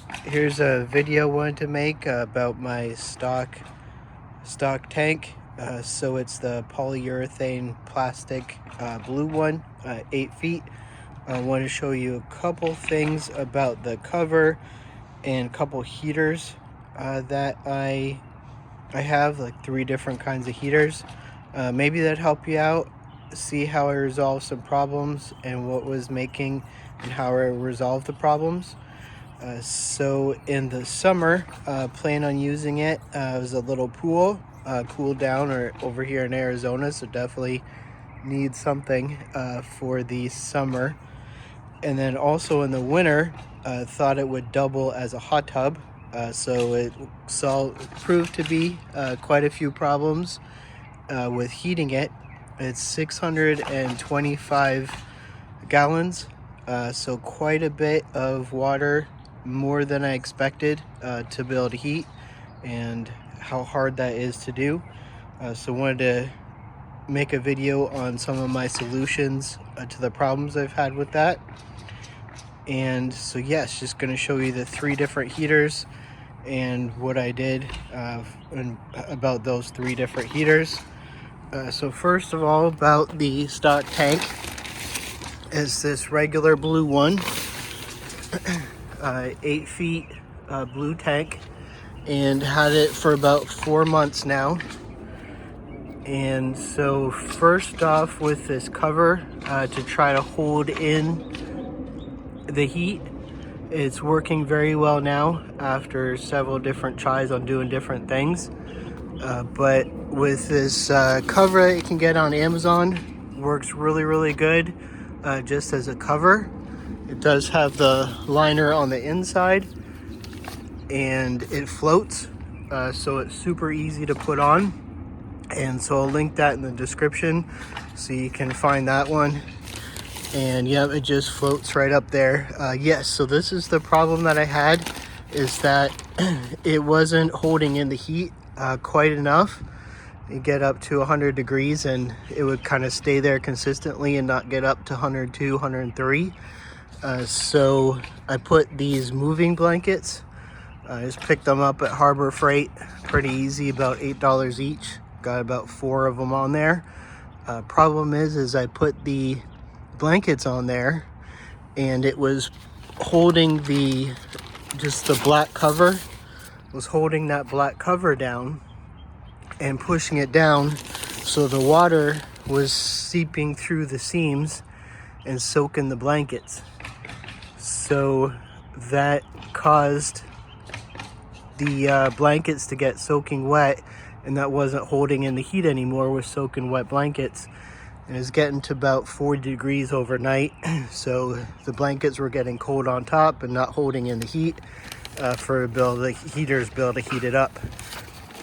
Here's a video I wanted to make about my stock tank. So it's the polyurethane plastic blue one, 8 feet. I want to show you a couple things about the cover and a couple heaters that I have, like 3 different kinds of heaters. Maybe that help you out, see how I resolved some problems and what was making and how I resolved the problems. So in the summer, plan on using it as a little pool, cool down, or over here in Arizona, so definitely need something for the summer. And then also in the winter, thought it would double as a hot tub. So it proved to be quite a few problems with heating it. It's 625 gallons, so quite a bit of water, more than I expected to be able to heat, and how hard that is to do. So wanted to make a video on some of my solutions to the problems I've had with that. And so yes, just going to show you the 3 different heaters and what I did and about those 3 different heaters. So first of all, about the stock tank, is this regular blue one, 8 feet blue tank, and had it for about 4 months now. And so first off, with this cover to try to hold in the heat, it's working very well now after several different tries on doing different things. But with this cover that you can get on Amazon, works really good just as a cover. It does have the liner on the inside, and it floats, so it's super easy to put on. And so I'll link that in the description so you can find that one. And yeah, it just floats right up there. Yes, so this is the problem that I had, is that it wasn't holding in the heat quite enough. You get up to 100 degrees and it would kind of stay there consistently and not get up to 102, 103. So I put these moving blankets. I just picked them up at Harbor Freight. Pretty easy, about $8 each. Got about 4 of them on there. Problem is I put the blankets on there and it was holding just the black cover, was holding that black cover down and pushing it down, so the water was seeping through the seams and soaking the blankets. So that caused the blankets to get soaking wet, and that wasn't holding in the heat anymore with soaking wet blankets. And it's getting to about 40 degrees overnight, so the blankets were getting cold on top and not holding in the heat for the heaters to heat it up.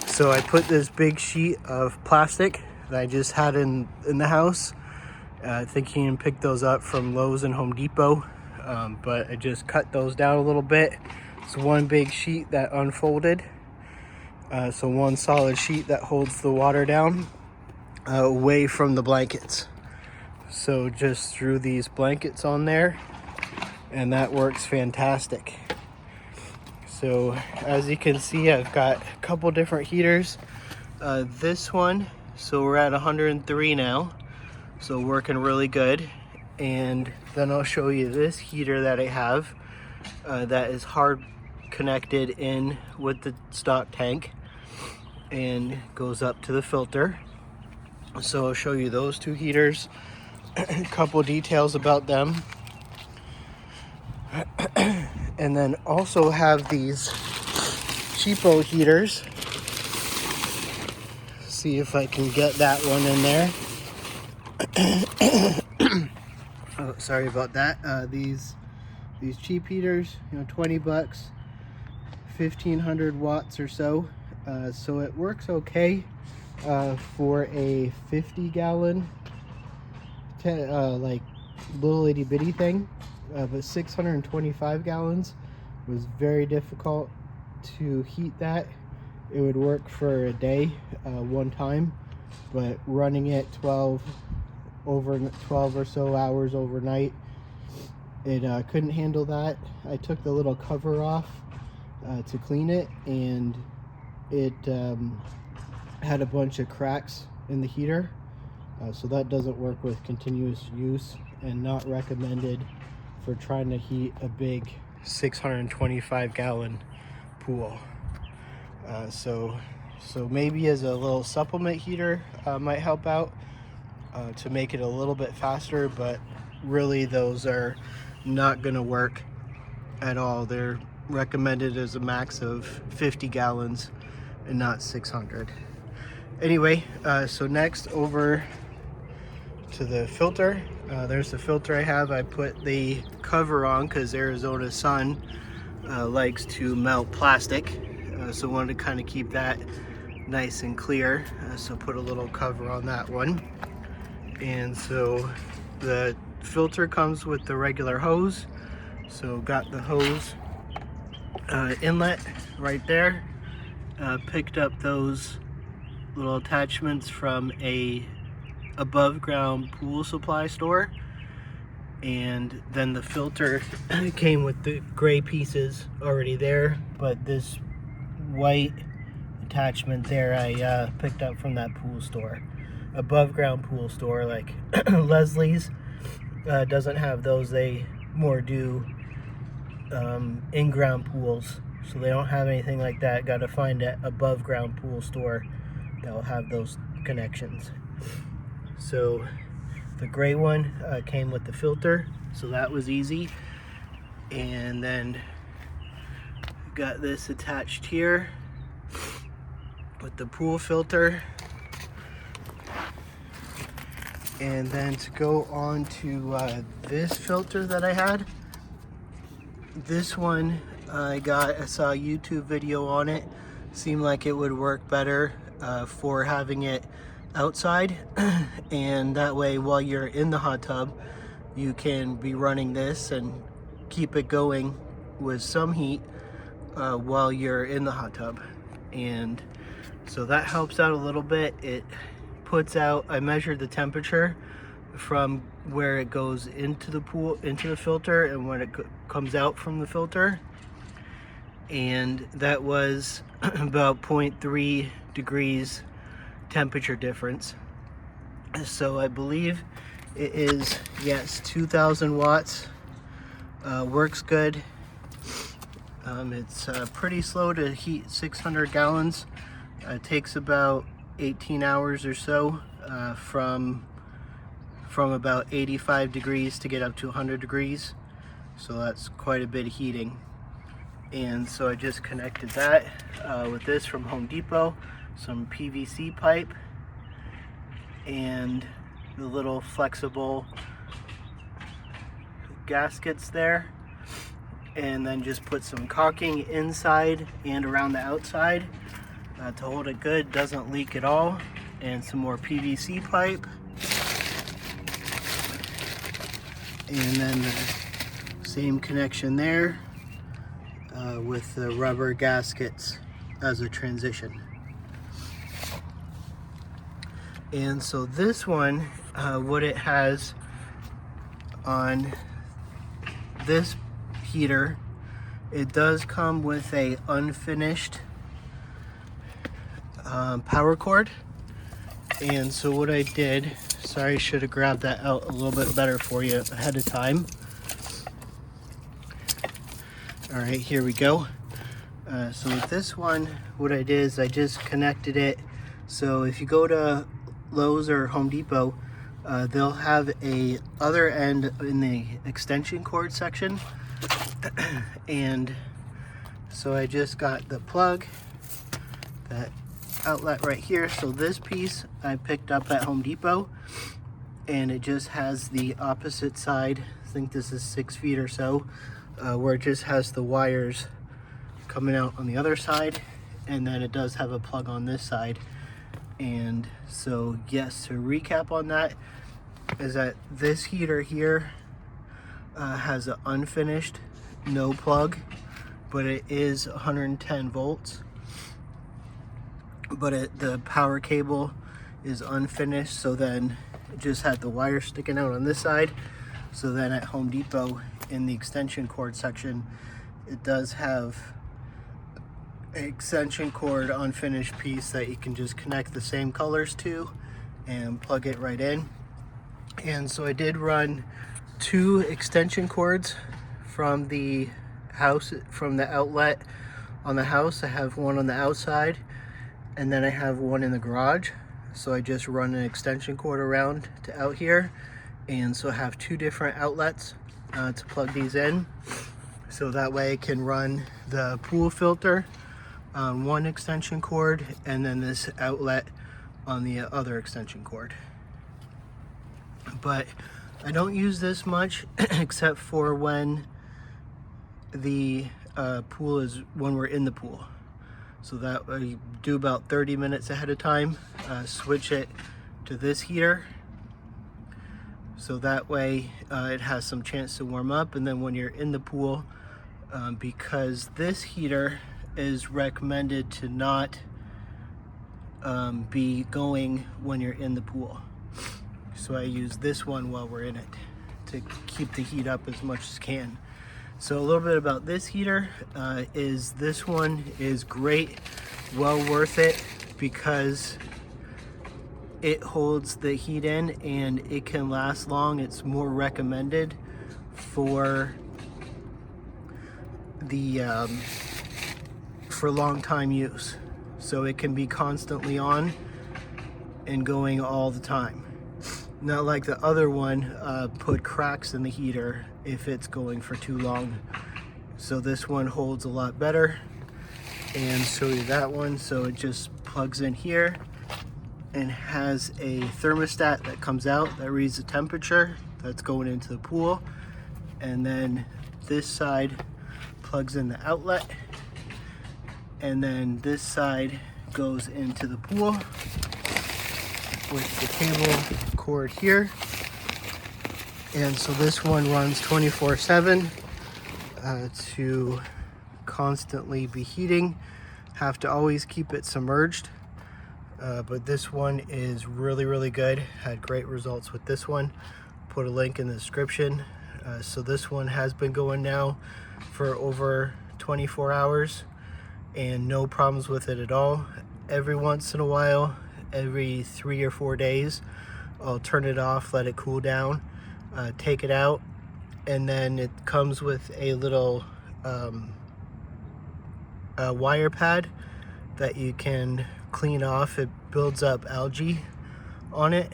So I put this big sheet of plastic that I just had in the house. I think you can pick those up from Lowe's and Home Depot, but I just cut those down a little bit. It's one big sheet that unfolded, so one solid sheet that holds the water down away from the blankets. So just threw these blankets on there, and that works fantastic. So as you can see, I've got a couple different heaters. This one, so we're at 103 now, so working really good. And then I'll show you this heater that I have that is hard connected in with the stock tank and goes up to the filter. So I'll show you those 2 heaters, a couple details about them. And then also have these cheapo heaters. See if I can get that one in there. Oh, sorry about that. These cheap heaters, 20 bucks, 1500 watts or so. So it works okay for a 50 gallon like little itty bitty thing, but 625 gallons was very difficult to heat that. It would work for a day one time, but running it 12 or so hours overnight it couldn't handle that. I took the little cover off to clean it, and it had a bunch of cracks in the heater. So that doesn't work with continuous use, and not recommended for trying to heat a big 625 gallon pool. So maybe as a little supplement heater might help out to make it a little bit faster, but really those are not going to work at all. They're recommended as a max of 50 gallons and not 600. Anyway, so next over to the filter. There's the filter I have. I put the cover on because Arizona sun likes to melt plastic, so wanted to kind of keep that nice and clear, so put a little cover on that one. And so the filter comes with the regular hose, so got the hose inlet right there. Picked up those little attachments from a above ground pool supply store, and then the filter came with the gray pieces already there, but this white attachment there I picked up from that pool store, above ground pool store like Leslie's. Doesn't have those, they more do in-ground pools, so they don't have anything like that. Got to find an above ground pool store that will have those connections. So the gray one came with the filter, so that was easy. And then got this attached here with the pool filter. And then to go on to this filter that I had, this one I saw a YouTube video on it. Seemed like it would work better for having it outside, and that way while you're in the hot tub you can be running this and keep it going with some heat while you're in the hot tub. And so that helps out a little bit. It puts out, I measured the temperature from where it goes into the pool, into the filter, and when it comes out from the filter, and that was about 0.3 degrees temperature difference. So I believe it is, yes, 2000 watts. Works good. It's pretty slow to heat 600 gallons. It takes about 18 hours or so from about 85 degrees to get up to 100 degrees. So that's quite a bit of heating. And so I just connected that with this from Home Depot, some PVC pipe, and the little flexible gaskets there, and then just put some caulking inside and around the outside to hold it good, doesn't leak at all, and some more PVC pipe, and then the same connection there with the rubber gaskets as a transition. And so this one, what it has on this heater, it does come with a unfinished power cord. And so what I did, sorry, I should have grabbed that out a little bit better for you ahead of time. All right, here we go. So with this one, what I did is I just connected it. So if you go to Lowe's or Home Depot, they'll have a other end in the extension cord section. And so I just got the plug, that outlet right here. So this piece I picked up at Home Depot, and it just has the opposite side. I think this is 6 feet or so, where it just has the wires coming out on the other side, and then it does have a plug on this side. And so yes, to recap on that, is that this heater here has an unfinished, no plug, but it is 110 volts, but the power cable is unfinished, so then it just had the wire sticking out on this side. So then at Home Depot in the extension cord section, it does have an extension cord unfinished piece that you can just connect the same colors to and plug it right in. And so I did run 2 extension cords from the house, from the outlet on the house. I have one on the outside, and then I have one in the garage. So I just run an extension cord around to out here, and so I have 2 different outlets to plug these in. So that way I can run the pool filter on one extension cord, and then this outlet on the other extension cord. But I don't use this much except for when the pool is, when we're in the pool. So that I do about 30 minutes ahead of time, switch it to this heater. So that way it has some chance to warm up. And then when you're in the pool, because this heater is recommended to not be going when you're in the pool. So I use this one while we're in it to keep the heat up as much as can. So a little bit about this heater is this one is great, well worth it, because it holds the heat in and it can last long. It's more recommended for the for long time use. So it can be constantly on and going all the time. Not like the other one put cracks in the heater if it's going for too long. So this one holds a lot better. And show you that one. So it just plugs in here and has a thermostat that comes out that reads the temperature that's going into the pool. And then this side plugs in the outlet. And then this side goes into the pool with the cable cord here. And so this one runs 24/7 to constantly be heating. Have to always keep it submerged, but this one is really good. Had great results with this one. Put a link in the description. So this one has been going now for over 24 hours and no problems with it at all. Every once in a while, every 3 or 4 days, I'll turn it off, let it cool down, take it out, and then it comes with a little wire pad that you can clean off. It builds up algae on it.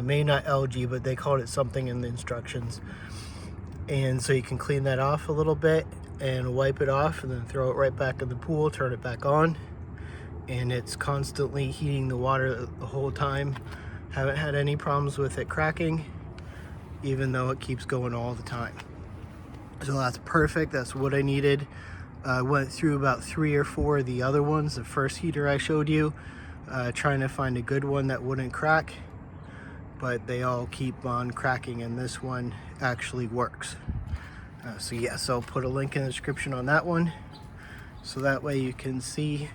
Maybe not algae, but they called it something in the instructions. And so you can clean that off a little bit and wipe it off, and then throw it right back in the pool, turn it back on, and it's constantly heating the water the whole time. Haven't had any problems with it cracking, even though it keeps going all the time. So that's perfect. That's what I needed. I went through about 3 or 4 of the other ones, the first heater I showed you, trying to find a good one that wouldn't crack, but they all keep on cracking, and this one actually works. So yes, I'll put a link in the description on that one, so that way you can see.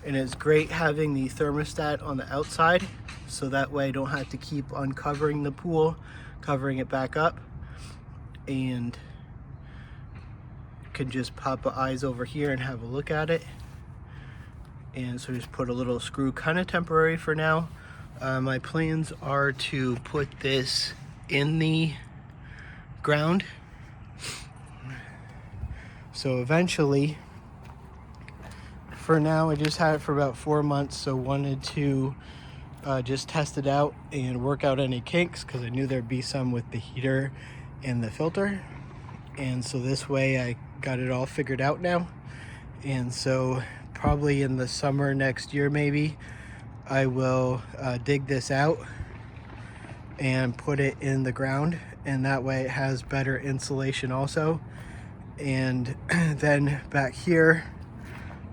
And it's great having the thermostat on the outside, so that way I don't have to keep uncovering the pool, covering it back up, and can just pop the eyes over here and have a look at it. And so just put a little screw, kind of temporary for now. My plans are to put this in the ground. So eventually, for now I just had it for about 4 months, so wanted to just test it out and work out any kinks, because I knew there'd be some with the heater and the filter. And so this way I got it all figured out now. And so probably in the summer next year maybe, I will dig this out and put it in the ground, and that way it has better insulation also. And then back here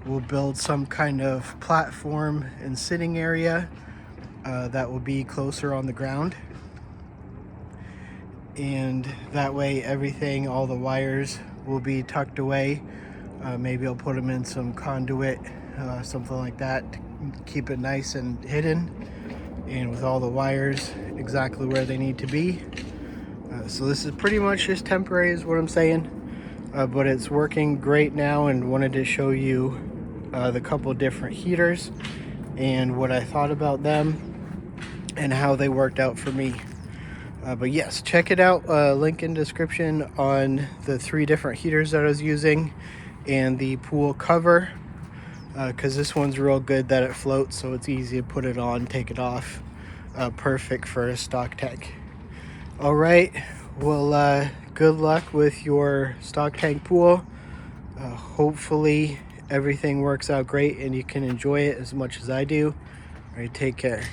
we'll build some kind of platform and sitting area that will be closer on the ground, and that way everything, all the wires will be tucked away. Maybe I'll put them in some conduit, something like that, to keep it nice and hidden, and with all the wires exactly where they need to be. So this is pretty much just temporary is what I'm saying, but it's working great now, and wanted to show you the couple different heaters and what I thought about them and how they worked out for me. But yes, check it out. Link in description on the 3 different heaters that I was using and the pool cover, because this one's real good that it floats, so it's easy to put it on, take it off. Perfect for a stock tank. All right, well, good luck with your stock tank pool. Hopefully everything works out great and you can enjoy it as much as I do. All right, take care.